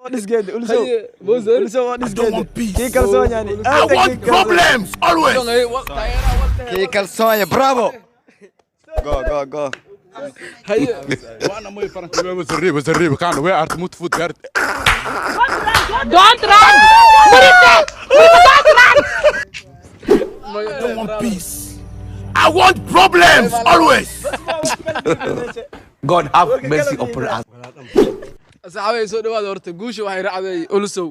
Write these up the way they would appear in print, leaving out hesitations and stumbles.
What is good? Also, what is good? Kii kalsoon yani. I want problems always. Kii kalsoon ya bravo. Go. وانا ما يفرق وزريب كان وين ارتموت فوت قارد Don't run! I don't want peace. I want problems always. God have mercy upon us. asxaabay soo dhawaada horta guusha waxay raacday ulusow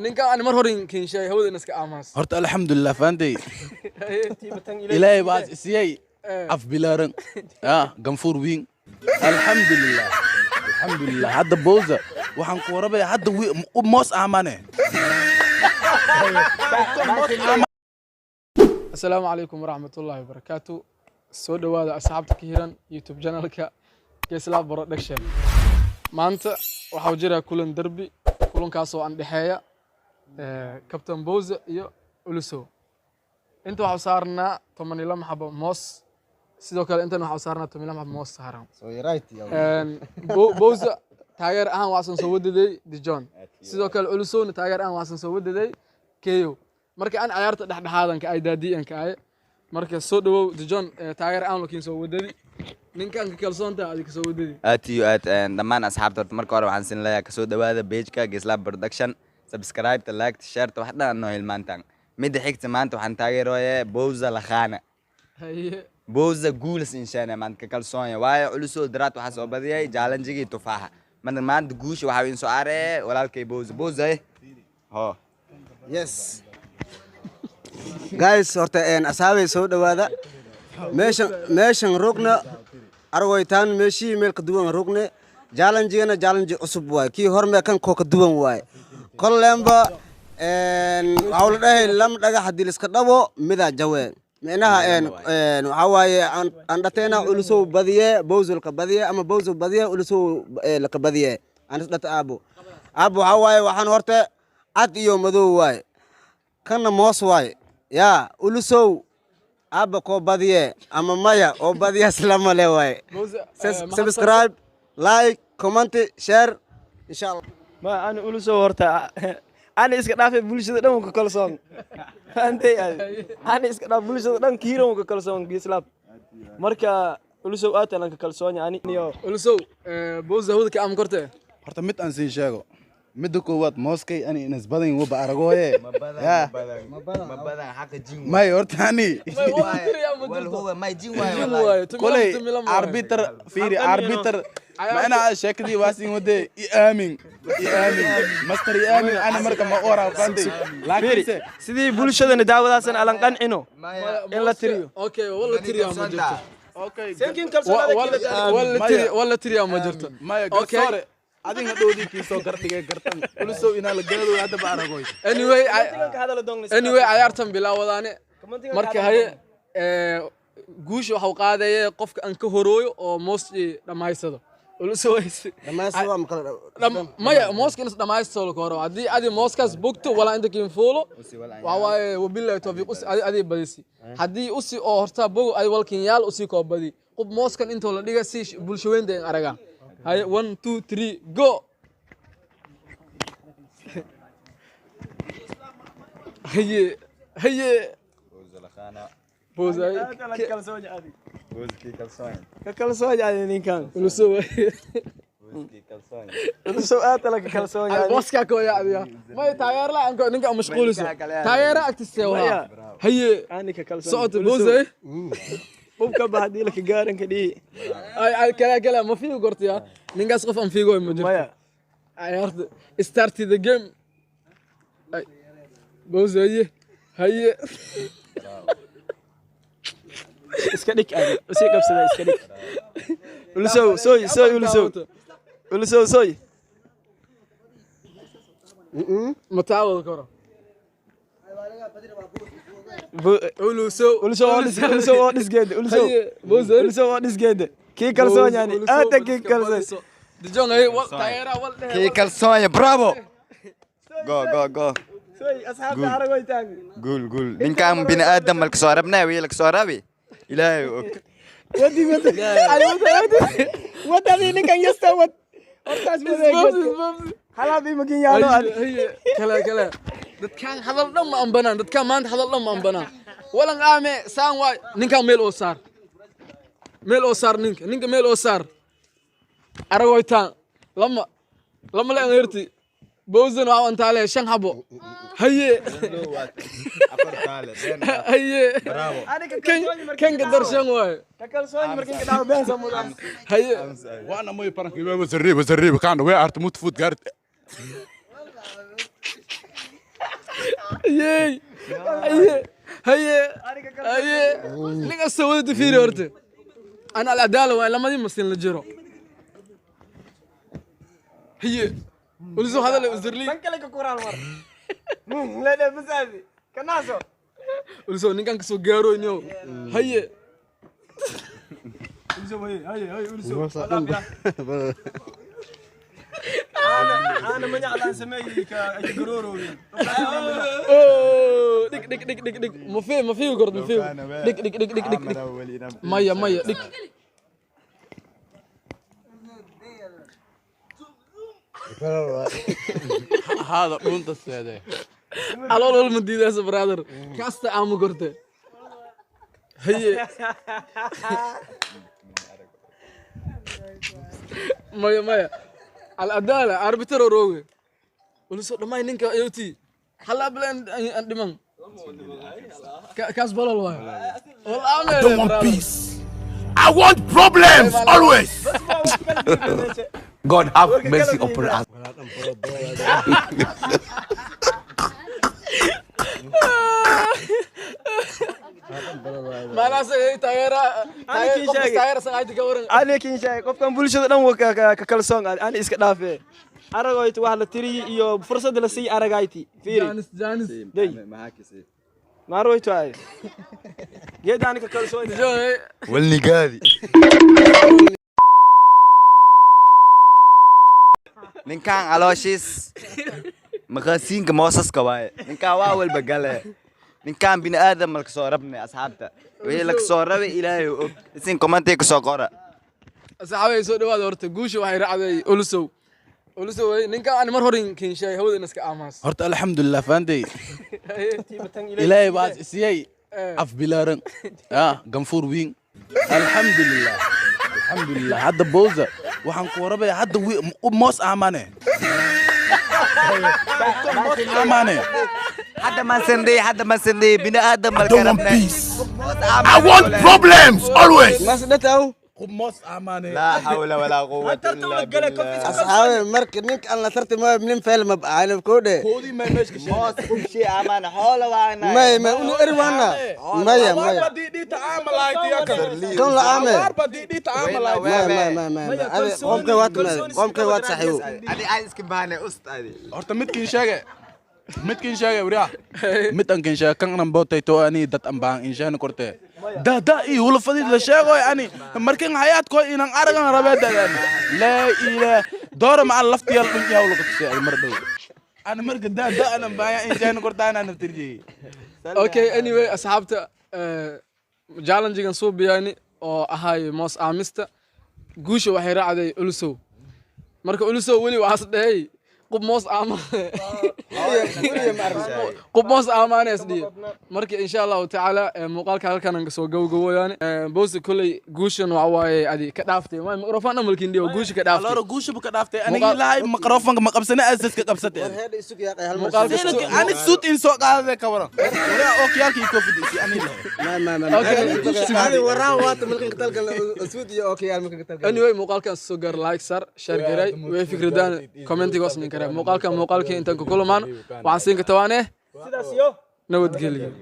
ninka aan mar horin kinshay hawada iska aamas horta alxamdulilah faantay ilaahay baad isiyay af bilaaran ganfuur wiin alxamdulilah hadda booza waxaan ku warabay hadda moos aamane assalaamu calaykum waraxmatullaahi wabarakaatu soo dhawaada asxaabta ka hiran youtube channelka Geeslaa Production maanta waxa jira kulan darbi kulankaas oo aan dhaxeeya Captain Booza iyo Ulusow inta waxa saarnaa 12 maxabo moos sidoo kale intan waxa saarnaa 12 maxabo moos saaran So you're right. Booza taageer ahaan waxaan soo wadaday Dijon sidoo kale Ulusowna taageer ahaan waxaan soo wadaday Keyo marka aan ciyaarta dhexdhexaadan ka ay daadiyan ka ay marka soo dhawow Dijon taageer ahaan laakiin soo wadaday ninkan ka kalsoonta adiga soo wadadi aad dhammaan asxaabta marka hore waxaan sin leeyahay kasoo dhawaada page-ka Geeslaa Production subscribe like share wax dhan noo hilmaantan mid xigta maanta waxaan taageerayaa Booza Lakhana Booza guuls inshaana maanta kalsoon waayo Ulusow daraad waxa soo badiyay challenge-gii tufaaxa maanta guusha waxa weyn soo aaree walaalkay Booza ho Yes. Guys, horta asxaabay soo dhawaada. Meeshan rugna arwaytaan meeshii meel ka duwan rugne challenge cusub waay kii horme kan ko ka duwan waay kollemba waxa la dhahay lam dhagax hadii iska dhabo mida jaween meenaha waxa waaye aan dhateena Ulusow badiye Boozulka badiye ama Boozo badiye Ulusow la ka badiye aan isdhata aabo waxa waaye waxaan horta cad iyo madow waay kana moos waay ya Ulusow abba ko badiye ama maya oo badiye islama le waay subscribe like comment share inshallah ma aan Ulusow horta aan iska dhaafay bulshada dhan ka kalsoon faantay aan iska dhaaf bulshada dhan kiiro ka kalsoon Geeslaa marka Ulusow aad aan ka kalsoon yani Ulusow Booza hawada ka am korte horta mid aan siin sheego midda koowaad mooskay ani inas badan waba aragooye ma badan xaq jin may horta ani wal huwa may jin waayo kolay arbiter fiiri arbiter ma ana sheekadii waasin wade aamin master aamin ana marka ma ora faantay laakiin sidii bulshadana daawadaasan alan qancino in la tiriyo okay wala tiriyo ma jirto okay seekin kalsoonada wala tiriyo ma jirto okay adina doodii kiisoo gartigay gartan Ulusow ina la gaado hadda ba aragooy anyway ciyaartan bilaawadaane marka haye guush waxa uu qaadayay qofka aan ka horooyo oo moos dhamaysado Ulusow dhamaysado ma kala maya mooska in dhamaysado la horo hadii adi mooskaas bogto wala inta kiin fuulo waa waaye wabillahi tawfiiq adi badisi hadii usi oo horta bogo ay walkin yaal usi ko badi qof mooskan inta la dhiga si bulshadeena aragaan هاي 1 2 3 go هي Booza Lakhana Booza kalsoon yani ninkan Ulusow Ulusow aad la kalsoon yani booska ko yaadiya ma taageer la anko ninka mashquuliso taageer agtiisa waa هي ani ka kalsoon صوت Booza qofka baadii la ka gaaran ka dhii ay kala ma fiigo gortiya ninkaas qof aan fiigo ma jirto maya ciyaarta start the game Booza هي iska dhig aad si qabsada iska dhig Ulusow sooy Ulusow sooy ma taawado karo Ulusow what is good Ulusow what is good kii kalsoon yani aad kii kalsoon Dijon ay wal taageera wal kii kalsoon bravo go sooy asxaabta aragoytaan قول ninkan bini aadam malka soo rabnaa wiil ka soo rabi ilaahay og ودي ninkan yasta wad hortaas هلا بيمكن يا لو هي كلا dadkaan hadal dhan ma ambanaan dadkaan maanta hadal dhan ma ambanaan walan aame saan waay ninkaan meel oo saar ninka meel oo saar aragoytaan lama la angeerti bowsan waa aan taale 5 xabo haye kan darshan waay كالسوني مركين كده بين سمودان haye وانا مي فرنك بسريب كان وين ارت موت فوت قارت هي ninka sawada fiiri horta ana al-adala waa lamadii masin la jiro هي ولسو هذا اللي وزرلي كلك كورال مر لا لا بزازي كناسو ولسو ninkan kasoo gaaro inoo haye انا من يعلان سمي كجرورو دك ما فيه قرد ما فيه دك ميه دك هذا دونت السيده على المدينه برادر كاستا ام قرده هي ميه العدالة أربيتر روغي ولسه لما ينك يوتي هلا بلان دمان كاس بلا الواي والله don't want peace I want problems always God have mercy upon us ما ناس تايرة ساعات كورن أنا كين شاي قف كان بولش دان وك كالسون أنا إسك دافع أرجعت واحد تري يو فرصة دلسي أرجعتي فيري جانس دي معاك سي ما رويت هاي جد أنا كالسون والني قاضي ninkaan calooshiis maqaasiinka moosaska waaye ninkaan waa walba gale ninkaan bini aadam malka soo rabnay asxaabta wixii laga soo rabay ilaahay og isin commenti ka soo qora asxaabay soo dhawaada horta guusha waxay raacday ulusow ninkaan aan mar horin kinshay hawada iska aamaas horta alxamdulilah faantay ilaahay baad isiyay af bilaaran ganfuur wiin alxamdulilah hadda bowza waxaan ku warabaya hadda moos aamane hadda ma sandey bini aadam malka rabnay I want problems always ما سدتاو moos aamane لا حول ولا قوة إلا بالله أصحابي مرك نك أنا صرت ما بنم فيلم أنا بكودة koodii ma meeshka موس شيء أمان حول وانا ما أولو إروانا ما دي تعامل هاي كم لا عامل دي تعامل ما هذا قوم كوات صحيح أنا عايز كبانة أستاذي horta midkiin sheegay wariya midkan sheegay kan aan bootay to ani dad aan baan inshaan korte da ii wala fadid la sheego ani markan hayad ko inaan aragan rabeedan la ila door ma laftiyal in yaa wala qotay ay mar dhow ana marka da ana baan inshaan kortaan ana tirjii okay anyway asxaabta challenge-gan soo biyani oo ahay moos aamista guusha waxay raacday ulusow marka ulusow wali waas dhahay قبموس آمان قبموس آمان يسدي مركي إن شاء الله تعالى مقالك هل كان نقصو جو يعني بوس كل جوشن وعواي عادي كدافتي ما مقرفنا ملكين ديو جوش كدافتي الله جوش بكدافتي أنا لا مقرفنا مقبسنا أساس كقبستي هذا السوق يا أخي مقالك أنا سوت إن سوق هذا كورا ولا أوكي أكيد كوفيدي أنا ما هذا وراه وات ملكين قتلك السوق يا أوكي ملكين قتلك anyway مقالك السوغر لايك صار شير جري وفكر دان كومنتي قصني كره مقالك إنت كل مان وعسين كتوانه نود قليل